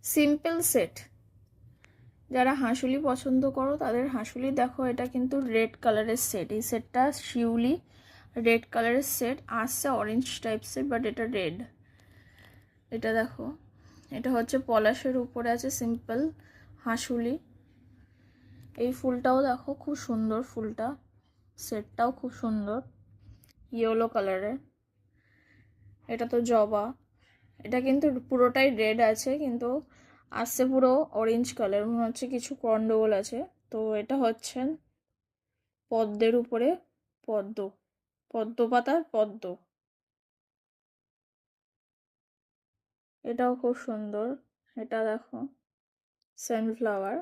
Simple set, যারা হাঁসুলি পছন্দ করো তাদের হাঁসুলি দেখো। এটা কিন্তু রেড কালারের সেট, এই সেটটা শিউলি রেড কালারের সেট আসছে, অরেঞ্জ টাইপসের, বাট এটা রেড। এটা দেখো, এটা হচ্ছে পলাশের উপরে আছে সিম্পল হাঁসুলি। এই ফুলটাও দেখো খুব সুন্দর, ফুলটা সেটটাও খুব সুন্দর, ইয়েলো কালারের। এটা তো জবা, এটা কিন্তু পুরোটাই রেড আছে, কিন্তু আসছে পুরো অরেঞ্জ কালার, মনে হচ্ছে কিছু গন্ডগোল আছে। তো এটা হচ্ছে পদ্মের উপরে পদ্ম, পদ্ম পাতার পদ্ম। এটাও খুব সুন্দর, এটা দেখো সানফ্লাওয়ার।